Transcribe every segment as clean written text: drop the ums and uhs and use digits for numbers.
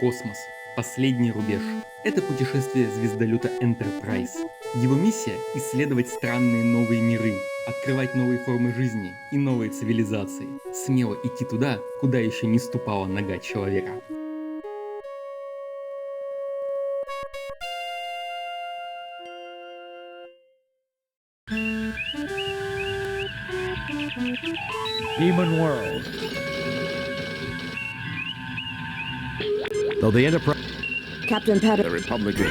Космос. Последний рубеж. Это путешествие звездолета Enterprise. Его миссия – исследовать странные новые миры, открывать новые формы жизни и новые цивилизации, смело идти туда, куда еще не ступала нога человека. Demon world. Though the Enterprise... Captain Pat... The Republic is...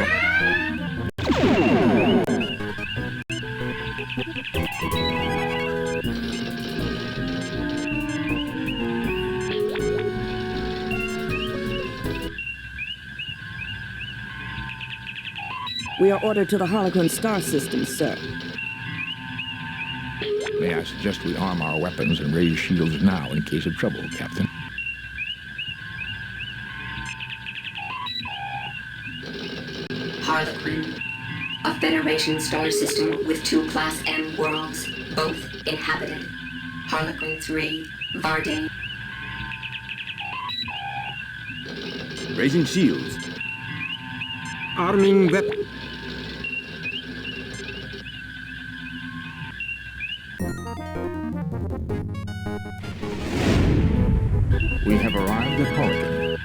We are ordered to the Harlequin star system, sir. May I suggest we arm our weapons and raise shields now in case of trouble, Captain? Harlequin, a Federation star system with 2 Class M worlds, both inhabited. Harlequin 3, Vardane. Raising shields. Arming weapons. We have arrived at Harlequin.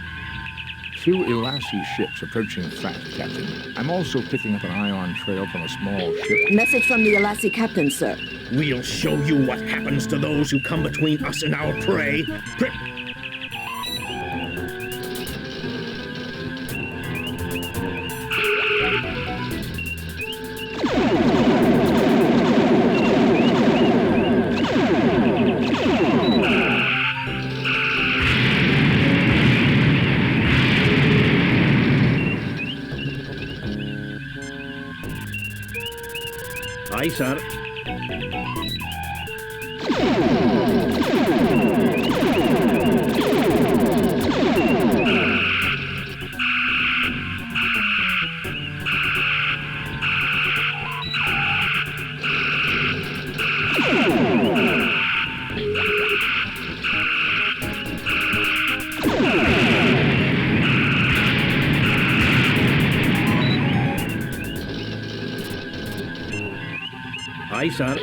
2 Elassie ships approaching fast, Captain. I'm also picking up an ion trail from a small ship. Message from the Elassie captain, sir. We'll show you what happens to those who come between us and our prey. Aye, sir. Aye, sir.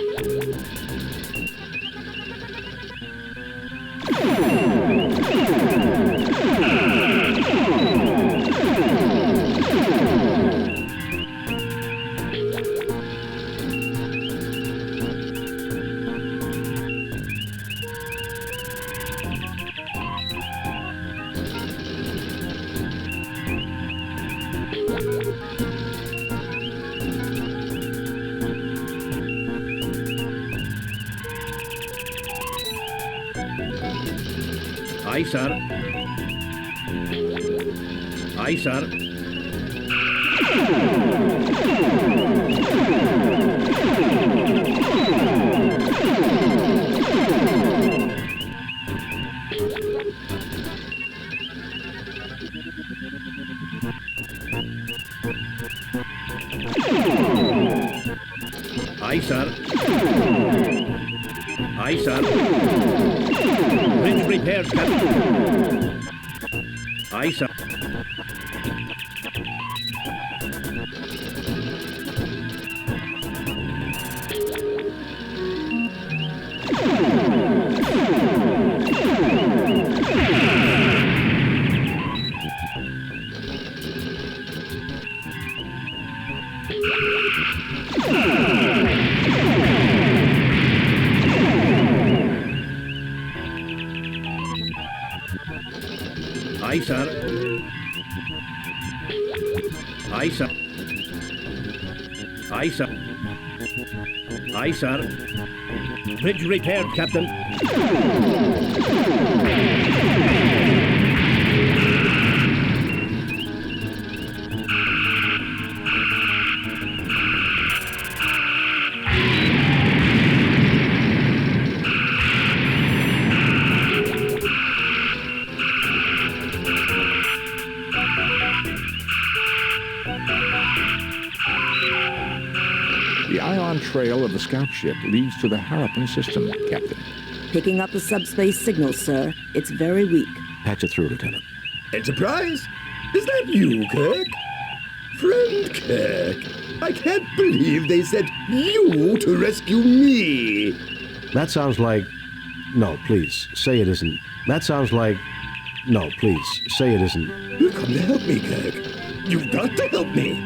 Aye, sir. Aye, sir. Aye, sir. Aye, sir. Bridge repaired, Captain. Aye, sir. Aye, sir. Aye, sir. Aye, sir. Aye, sir. Bridge repaired, Captain. The ion trail of the scout ship leads to the Harlequin system, Captain. Picking up the subspace signal, sir. It's very weak. Patch it through, Lieutenant. Enterprise? Is that you, Kirk? Friend Kirk, I can't believe they sent you to rescue me. That sounds like... No, please, say it isn't. That sounds like... No, please, say it isn't. You've come to help me, Kirk. You've got to help me.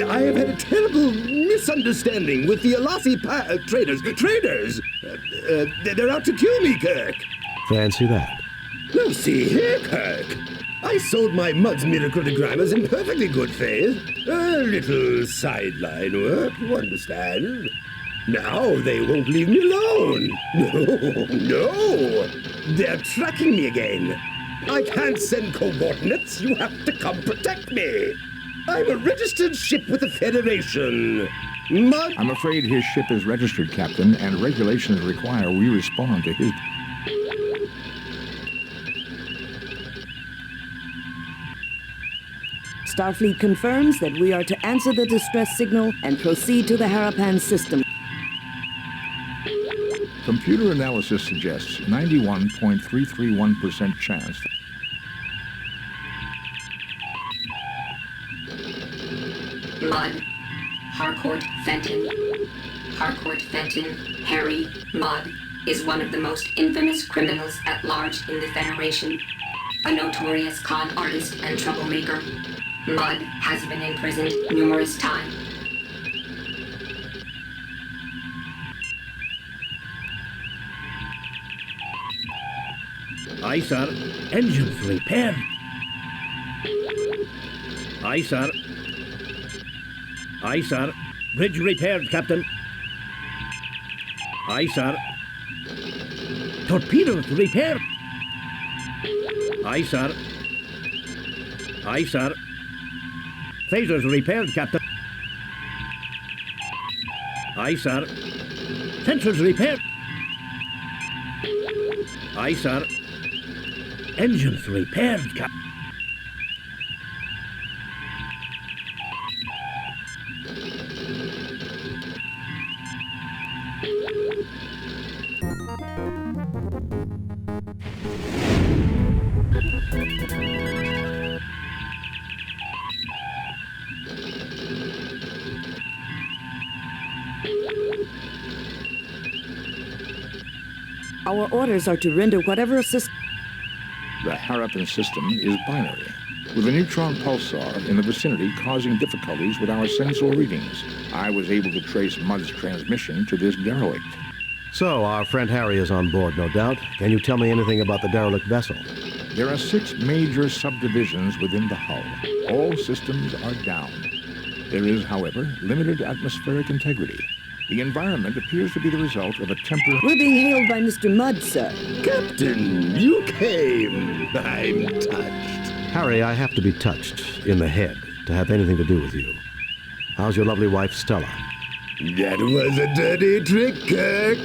I have had a terrible misunderstanding with the Alasi traders. Traders! They're out to kill me, Kirk. Fancy that. Now see here, Kirk. I sold my muds miraculogrammas in perfectly good faith. A little sideline work, you understand. Now they won't leave me alone. No. They're tracking me again. I can't send coordinates. You have to come protect me. I'm a registered ship with the Federation. I'm afraid his ship is registered, Captain, and regulations require we respond to his... Starfleet confirms that we are to answer the distress signal and proceed to the Harapan system. Computer analysis suggests 91.331% chance. Mudd. Harcourt Fenton. Harcourt Fenton, Harry Mudd, is one of the most infamous criminals at large in the Federation. A notorious con artist and troublemaker. Mudd has been imprisoned numerous times. Aye, sir. Engines repaired. Aye, sir. Aye, sir. Bridge repaired, Captain. Aye, sir. Torpedoes repaired. Aye, sir. Aye, sir. Phasers repaired, Captain. Aye, sir. Sensors repaired. Aye, sir. Engines repaired, Captain. Our orders are to render whatever assistance... The Harapan system is binary, with a neutron pulsar in the vicinity causing difficulties with our sensor readings. I was able to trace Mudd's transmission to this derelict. So, our friend Harry is on board, no doubt. Can you tell me anything about the derelict vessel? There are 6 major subdivisions within the hull. All systems are down. There is, however, limited atmospheric integrity. The environment appears to be the result of a temporary... We're being hailed by Mr. Mudd, sir. Captain, you came. I'm touched. Harry, I have to be touched in the head to have anything to do with you. How's your lovely wife, Stella? That was a dirty trick, Kirk.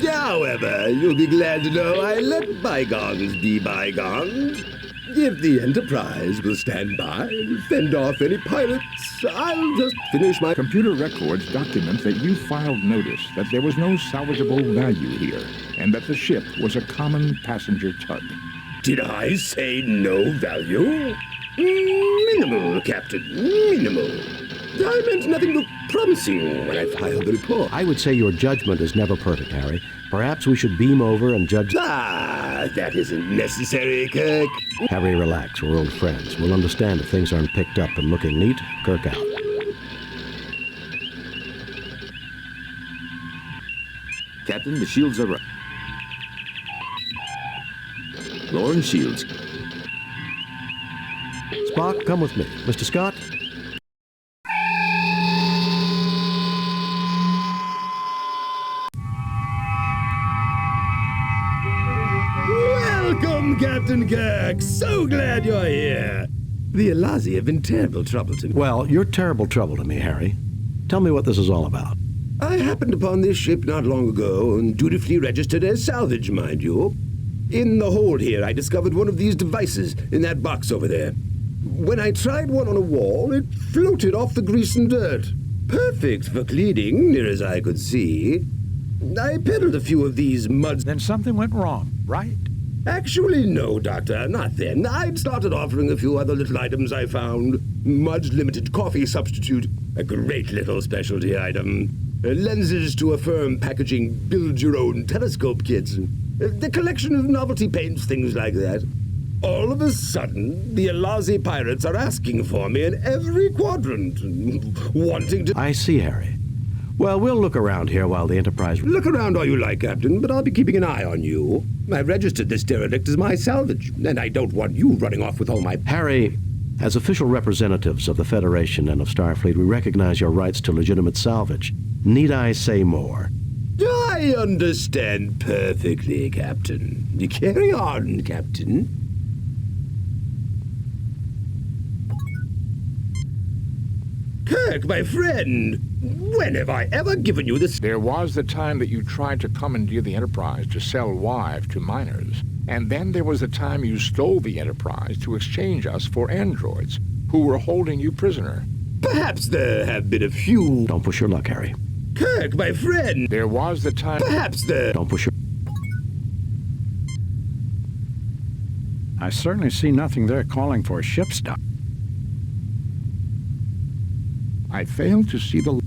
However, you'll be glad to know I let bygones be bygones. If the Enterprise will stand by and fend off any pirates, I'll just finish my... Computer records document that you filed notice that there was no salvageable value here, and that the ship was a common passenger tug. Did I say no value? Minimal, Captain, minimal. I meant nothing but promising when I filed the report. I would say your judgment is never perfect, Harry. Perhaps we should beam over and judge... Ah, that isn't necessary, Kirk. Harry, relax. We're old friends. We'll understand if things aren't picked up and looking neat. Kirk out. Captain, the shields are up. Lowering shields. Spock, come with me. Mr. Scott? Welcome, Captain Kirk. So glad you're here. The Alasi have been terrible trouble to me. Well, you're terrible trouble to me, Harry. Tell me what this is all about. I happened upon this ship not long ago and dutifully registered as salvage, mind you. In the hold here, I discovered one of these devices in that box over there. When I tried one on a wall, it floated off the grease and dirt. Perfect for cleaning, near as I could see. I peddled a few of these muds. Then something went wrong, right? Actually, no, Doctor, not then. I'd started offering a few other little items I found. Mud's limited coffee substitute, a great little specialty item. Lenses to affirm packaging build-your-own telescope kits. The collection of novelty paints, things like that. All of a sudden, the Alazi pirates are asking for me in every quadrant, wanting to... I see, Harry. Well, we'll look around here while the Enterprise... Look around all you like, Captain, but I'll be keeping an eye on you. I've registered this derelict as my salvage, and I don't want you running off with all my... Harry, as official representatives of the Federation and of Starfleet, we recognize your rights to legitimate salvage. Need I say more? I understand perfectly, Captain. You carry on, Captain. Kirk, my friend, when have I ever given you this? There was the time that you tried to commandeer the Enterprise to sell wives to minors. And then there was the time you stole the Enterprise to exchange us for androids who were holding you prisoner. Perhaps there have been a few... Don't push your luck, Harry. Kirk, my friend, There was the time... perhaps there... Don't push your... I certainly see nothing there calling for a ship stop. I failed to see the...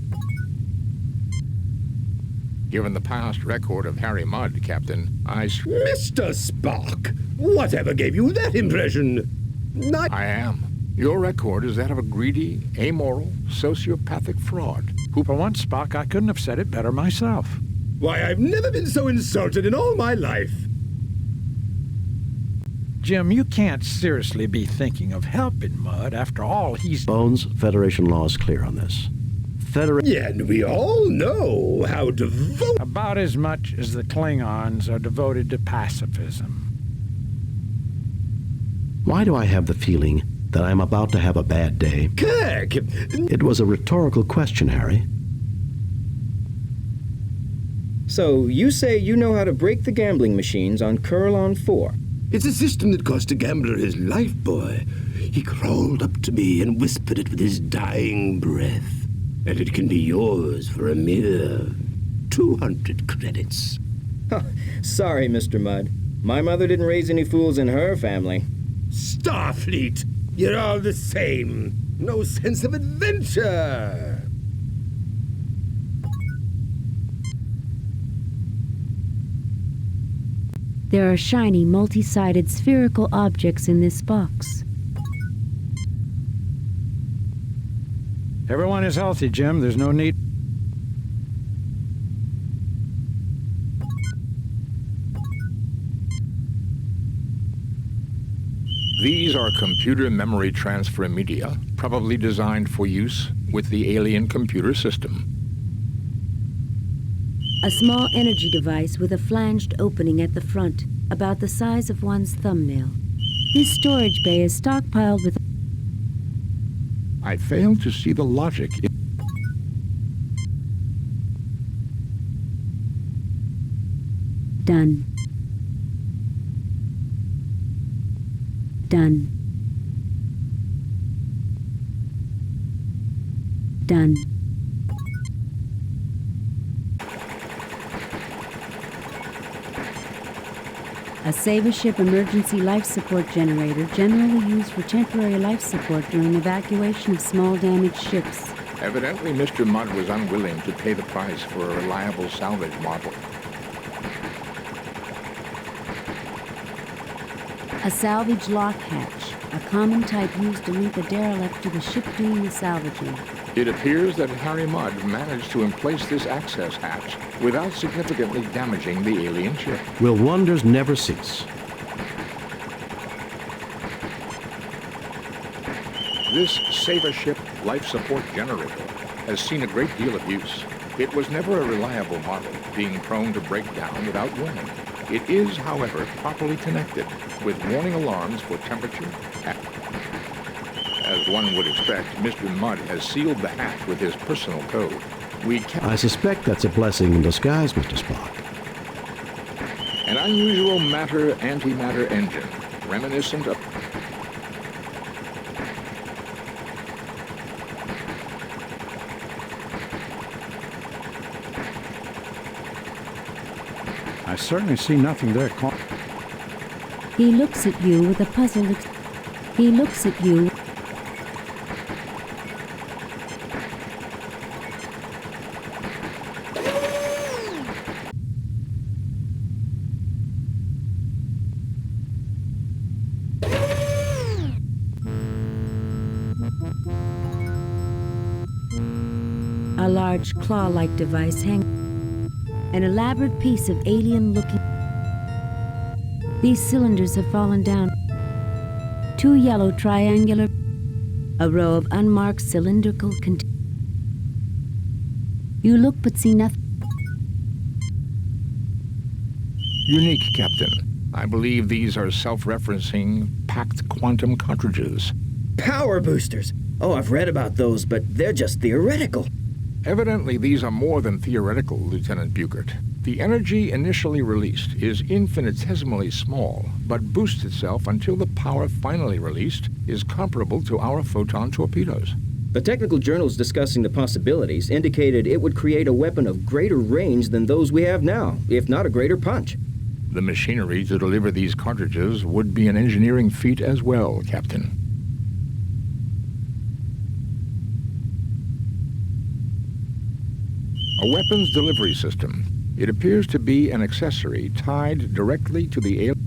Given the past record of Harry Mudd, Captain, Mr. Spock, whatever gave you that impression? I am. Your record is that of a greedy, amoral, sociopathic fraud. Who, for once, Spock, I couldn't have said it better myself. Why, I've never been so insulted in all my life. Jim, you can't seriously be thinking of helping Mudd after all he's... Bones, Federation law is clear on this. Yeah, and we all know how devoted... About as much as the Klingons are devoted to pacifism. Why do I have the feeling that I'm about to have a bad day? Kirk! It was a rhetorical question, Harry. So, you say you know how to break the gambling machines on Kurlon 4? It's a system that cost a gambler his life, boy. He crawled up to me and whispered it with his dying breath. And it can be yours for a mere 200 credits. Sorry, Mr. Mudd. My mother didn't raise any fools in her family. Starfleet! You're all the same. No sense of adventure. There are shiny, multi-sided spherical objects in this box. Everyone is healthy, Jim. There's no need... These are computer memory transfer media, probably designed for use with the alien computer system. A small energy device with a flanged opening at the front, about the size of one's thumbnail. This storage bay is stockpiled with... I failed to see the logic in... Done. Done. Done. A Saver Ship emergency life support generator generally used for temporary life support during evacuation of small damaged ships. Evidently, Mr. Mudd was unwilling to pay the price for a reliable salvage model. A salvage lock hatch, a common type used to link a derelict to the ship doing the salvaging. It appears that Harry Mudd managed to emplace this access hatch without significantly damaging the alien ship. Will wonders never cease? This Saver Ship life support generator has seen a great deal of use. It was never a reliable model, being prone to break down without warning. It is, however, properly connected with warning alarms for temperature. As one would expect, Mr. Mudd has sealed the hatch with his personal code. I suspect that's a blessing in disguise, Mr. Spock. An unusual matter-antimatter engine, reminiscent of... I certainly see nothing there He looks at you with a puzzled He looks at you. A large claw-like device an elaborate piece of alien-looking. These cylinders have fallen down. 2 yellow triangular, a row of unmarked cylindrical You look but see nothing. Unique, Captain. I believe these are self-referencing, packed quantum cartridges. Power boosters! Oh, I've read about those, but they're just theoretical. Evidently, these are more than theoretical, Lieutenant Buchert. The energy initially released is infinitesimally small, but boosts itself until the power finally released is comparable to our photon torpedoes. The technical journals discussing the possibilities indicated it would create a weapon of greater range than those we have now, if not a greater punch. The machinery to deliver these cartridges would be an engineering feat as well, Captain. A weapons delivery system. It appears to be an accessory tied directly to the alien.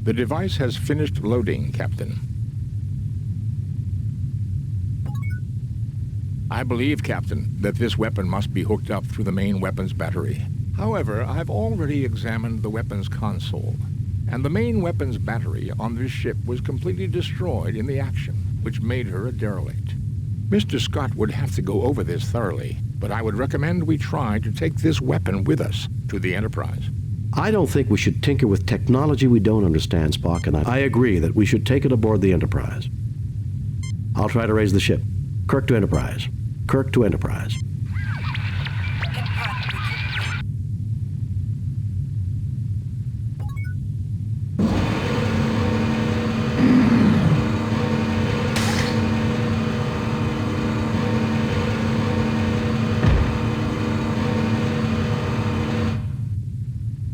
The device has finished loading, Captain. I believe, Captain, that this weapon must be hooked up through the main weapons battery. However, I've already examined the weapons console, and the main weapons battery on this ship was completely destroyed in the action, which made her a derelict. Mr. Scott would have to go over this thoroughly, but I would recommend we try to take this weapon with us to the Enterprise. I don't think we should tinker with technology we don't understand, Spock, and I agree that we should take it aboard the Enterprise. I'll try to raise the ship. Kirk to Enterprise. Kirk to Enterprise.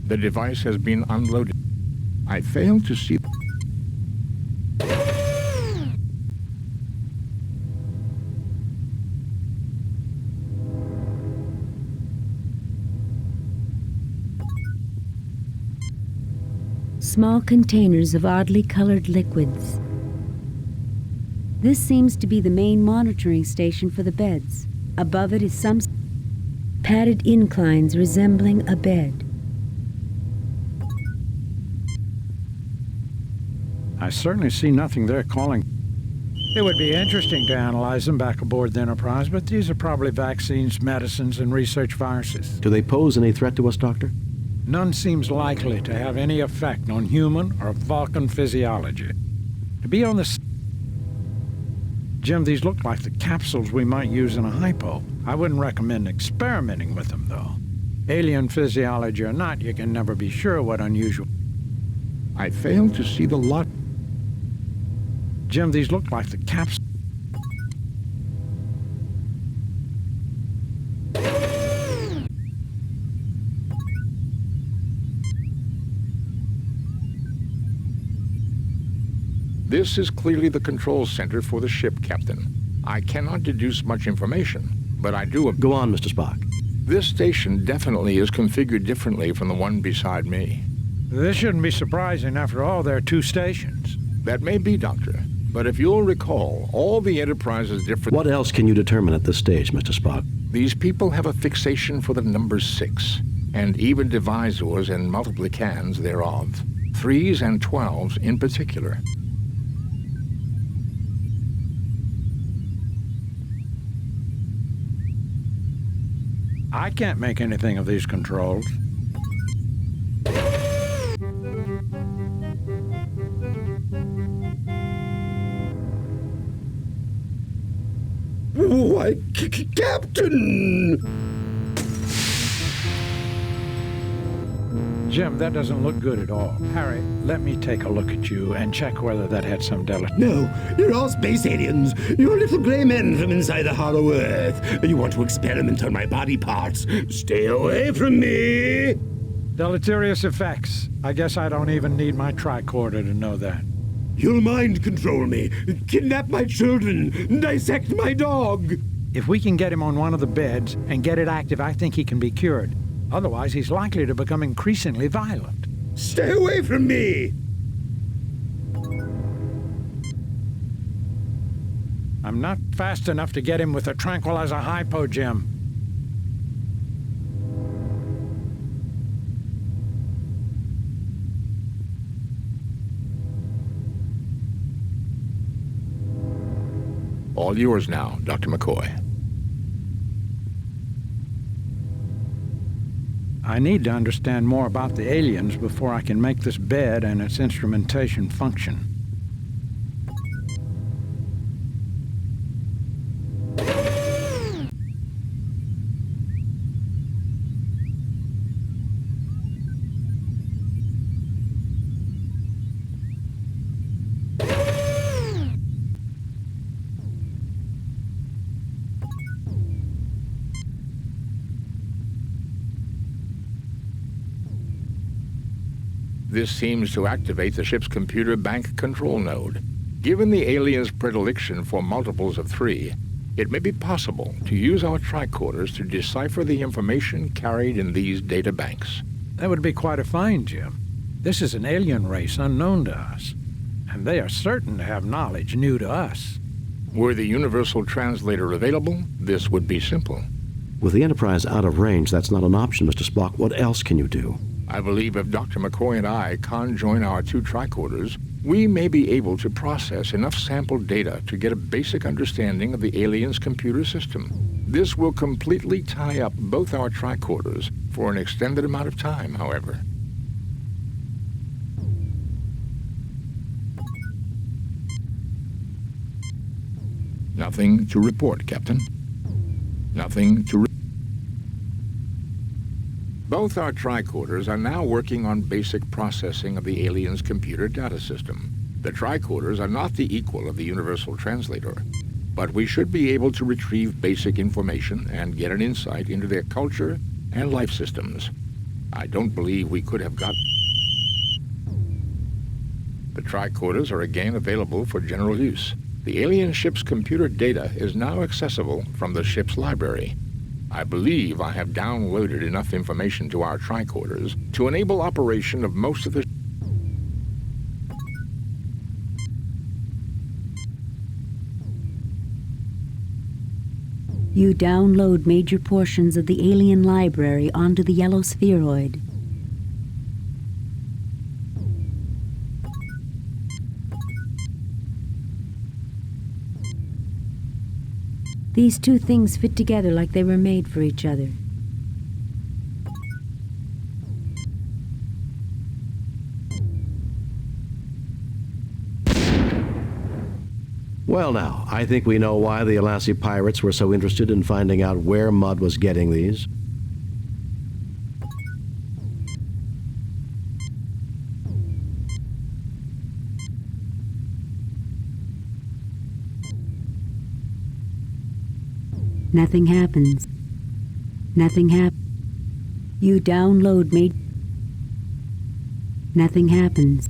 The device has been unloaded. I fail to see... Small containers of oddly colored liquids. This seems to be the main monitoring station for the beds. Above it is some padded inclines resembling a bed. I certainly see nothing there calling. It would be interesting to analyze them back aboard the Enterprise, but these are probably vaccines, medicines, and research viruses. Do they pose any threat to us, Doctor? None seems likely to have any effect on human or Vulcan physiology. To be on the... Jim, these look like the capsules we might use in a hypo. I wouldn't recommend experimenting with them, though. Alien physiology or not, you can never be sure what unusual... I fail to see the lot... Jim, these look like the capsules... This is clearly the control center for the ship, Captain. I cannot deduce much information, but I do... Go on, Mr. Spock. This station definitely is configured differently from the one beside me. This shouldn't be surprising. After all, there are 2 stations. That may be, Doctor. But if you'll recall, all the Enterprise's different... What else can you determine at this stage, Mr. Spock? These people have a fixation for the number 6, and even divisors and multiplicans thereof. 3s and 12s in particular. I can't make anything of these controls. Why, Captain! Jim, that doesn't look good at all. Harry, let me take a look at you and check whether that had some delicate... No, you're all space aliens. You're little gray men from inside the hollow earth. You want to experiment on my body parts. Stay away from me! Deleterious effects. I guess I don't even need my tricorder to know that. You'll mind control me, kidnap my children, dissect my dog. If we can get him on one of the beds and get it active, I think he can be cured. Otherwise, he's likely to become increasingly violent. Stay away from me! I'm not fast enough to get him with a tranquilizer hypo, Jim. All yours now, Dr. McCoy. I need to understand more about the aliens before I can make this bed and its instrumentation function. This seems to activate the ship's computer bank control node. Given the aliens' predilection for multiples of 3, it may be possible to use our tricorders to decipher the information carried in these data banks. That would be quite a find, Jim. This is an alien race unknown to us, and they are certain to have knowledge new to us. Were the universal translator available, this would be simple. With the Enterprise out of range, that's not an option, Mr. Spock. What else can you do? I believe if Dr. McCoy and I conjoin our 2 tricorders, we may be able to process enough sample data to get a basic understanding of the aliens' computer system. This will completely tie up both our tricorders for an extended amount of time, however. Nothing to report, Captain. Nothing to Both our tricorders are now working on basic processing of the aliens' computer data system. The tricorders are not the equal of the universal translator, but we should be able to retrieve basic information and get an insight into their culture and life systems. I don't believe we could have got... The tricorders are again available for general use. The alien ship's computer data is now accessible from the ship's library. I believe I have downloaded enough information to our tricorders to enable operation of most of the... You download major portions of the alien library onto the yellow spheroid. These 2 things fit together like they were made for each other. Well now, I think we know why the Alassi pirates were so interested in finding out where Mudd was getting these. Nothing happens. Nothing happens. You download Nothing happens.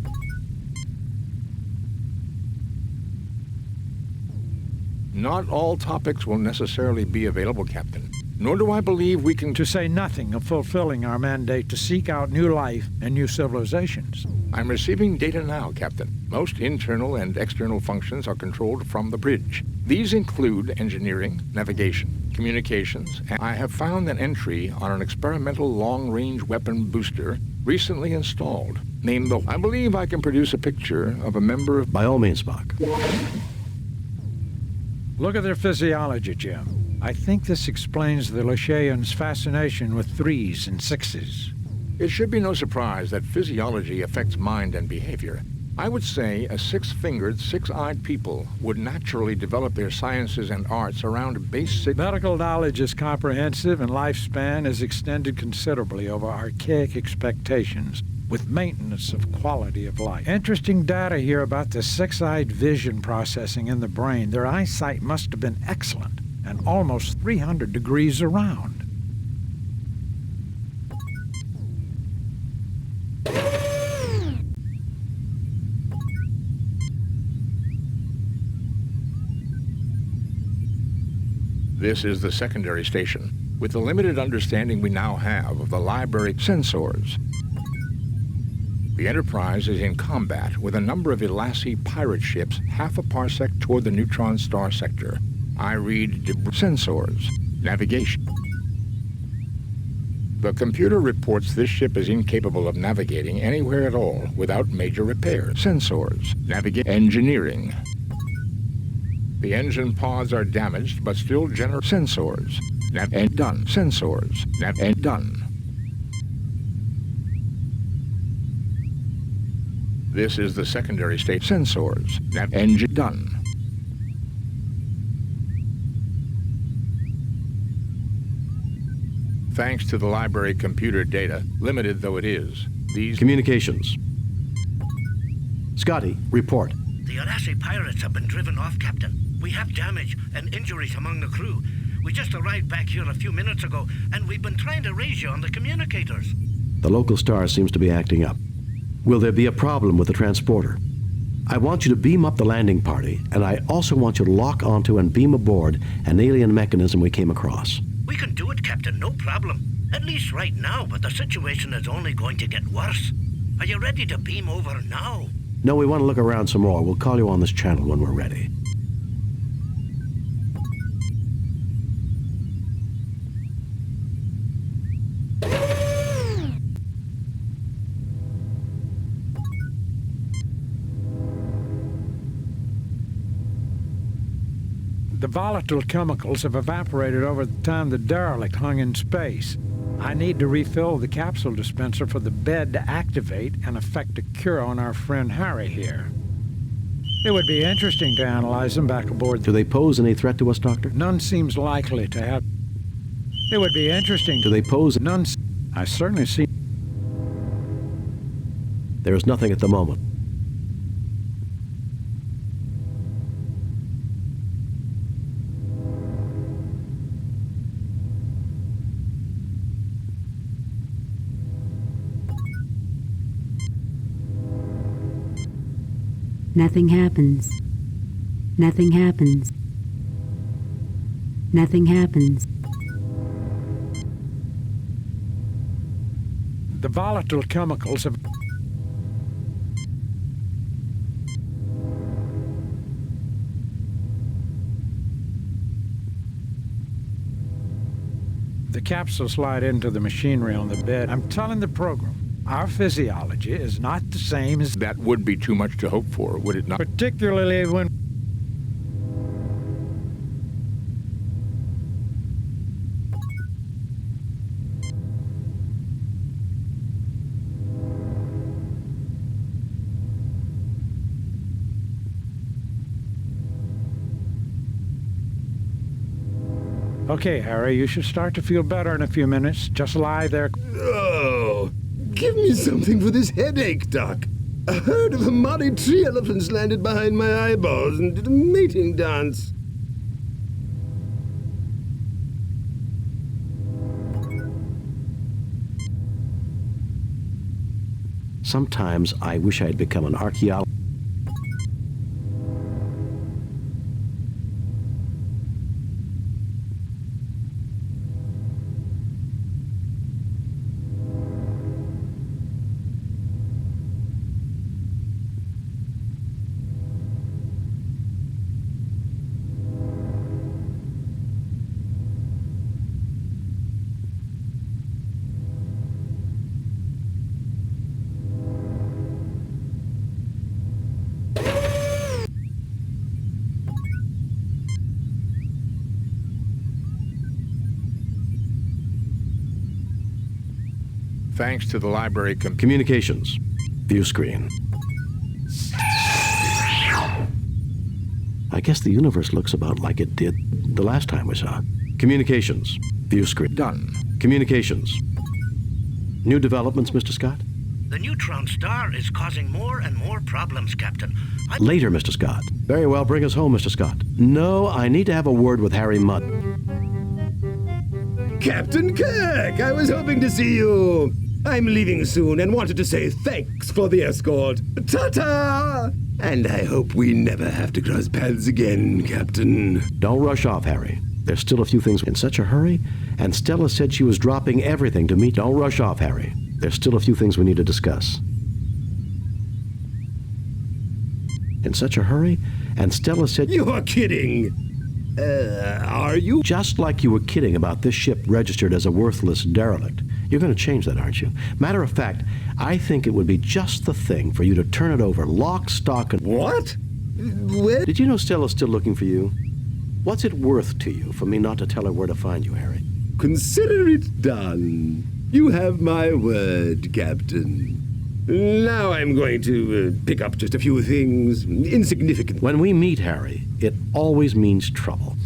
Not all topics will necessarily be available, Captain. Nor do I believe we can... To say nothing of fulfilling our mandate to seek out new life and new civilizations. I'm receiving data now, Captain. Most internal and external functions are controlled from the bridge. These include engineering, navigation, communications, and I have found an entry on an experimental long-range weapon booster recently installed, named the... I believe I can produce a picture of a member of... By all means, Spock. Look at their physiology, Jim. I think this explains the Lashaeans' fascination with 3s and 6s. It should be no surprise that physiology affects mind and behavior. I would say a six-fingered, six-eyed people would naturally develop their sciences and arts around basic... Medical knowledge is comprehensive and lifespan is extended considerably over archaic expectations, with maintenance of quality of life. Interesting data here about the six-eyed vision processing in the brain. Their eyesight must have been excellent and almost 300 degrees around. This is the secondary station. With the limited understanding we now have of the library sensors, the Enterprise is in combat with a number of Elassie pirate ships half a parsec toward the neutron star sector. I read sensors, navigation. The computer reports this ship is incapable of navigating anywhere at all without major repairs. Sensors, engineering. The engine pods are damaged, but still generate sensors. And done. Sensors. And done. This is the secondary state. Sensors. Engine done. Thanks to the library computer data, limited though it is, these... Communications. Scotty, report. The Elassie pirates have been driven off, Captain. We have damage and injuries among the crew. We just arrived back here a few minutes ago, and we've been trying to raise you on the communicators. The local star seems to be acting up. Will there be a problem with the transporter? I want you to beam up the landing party, and I also want you to lock onto and beam aboard an alien mechanism we came across. We can do it, Captain, no problem. At least right now, but the situation is only going to get worse. Are you ready to beam over now? No, we want to look around some more. We'll call you on this channel when we're ready. The volatile chemicals have evaporated over the time the derelict hung in space. I need to refill the capsule dispenser for the bed to activate and effect a cure on our friend Harry here. It would be interesting to analyze them back aboard. Do they pose any threat to us, Doctor? None seems likely to have. It would be interesting. Do they pose? None. I certainly see. There is nothing at the moment. Nothing happens. Nothing happens. Nothing happens. The volatile chemicals have... The capsule slide into the machinery on the bed. I'm telling the program. Our physiology is not the same as... That would be too much to hope for, would it not? Particularly when... Okay, Harry, you should start to feel better in a few minutes. Just lie there. Oh, give me something for this headache, Doc. A herd of Amari tree elephants landed behind my eyeballs and did a mating dance. Sometimes I wish I had become an archaeologist. Thanks to the library Communications. View screen. I guess the universe looks about like it did the last time we saw it. Communications. View screen. Done. Communications. New developments, Mr. Scott? The neutron star is causing more and more problems, Captain. Later, Mr. Scott. Very well, bring us home, Mr. Scott. No, I need to have a word with Harry Mudd. Captain Kirk, I was hoping to see you. I'm leaving soon and wanted to say thanks for the escort. Ta-ta! And I hope we never have to cross paths again, Captain. Don't rush off, Harry. There's still a few things in such a hurry, and Stella said she was dropping everything to meet. Don't rush off, Harry. There's still a few things we need to discuss. In such a hurry, and Stella said... You're kidding! Are you? Just like you were kidding about this ship registered as a worthless derelict. You're going to change that, aren't you? Matter of fact, I think it would be just the thing for you to turn it over lock, stock, and... What? Where? Did you know Stella's still looking for you? What's it worth to you for me not to tell her where to find you, Harry? Consider it done. You have my word, Captain. Now I'm going to pick up just a few things, insignificant. When we meet, Harry, it always means trouble.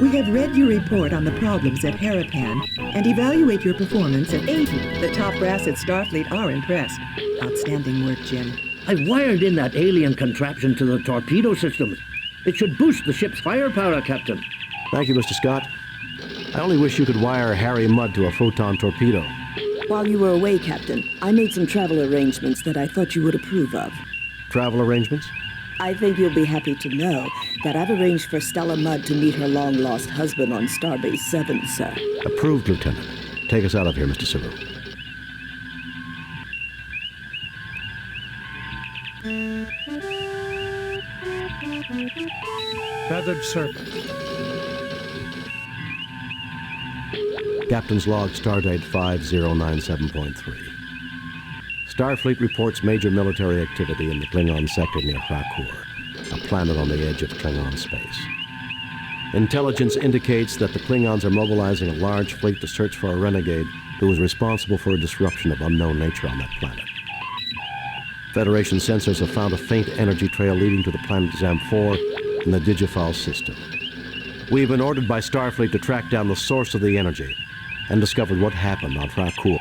We have read your report on the problems at Harapan and evaluate your performance at 80. The top brass at Starfleet are impressed. Outstanding work, Jim. I wired in that alien contraption to the torpedo systems. It should boost the ship's firepower, Captain. Thank you, Mr. Scott. I only wish you could wire Harry Mudd to a photon torpedo. While you were away, Captain, I made some travel arrangements that I thought you would approve of. Travel arrangements? I think you'll be happy to know that I've arranged for Stella Mudd to meet her long-lost husband on Starbase 7, sir. Approved, Lieutenant. Take us out of here, Mr. Saru. Feathered Serpent. Captain's log, stardate 5097.3. Starfleet reports major military activity in the Klingon sector near Krakur, a planet on the edge of Klingon space. Intelligence indicates that the Klingons are mobilizing a large fleet to search for a renegade who is responsible for a disruption of unknown nature on that planet. Federation sensors have found a faint energy trail leading to the planet Zam-4 in the Digifal system. We've been ordered by Starfleet to track down the source of the energy and discovered what happened on Krakur.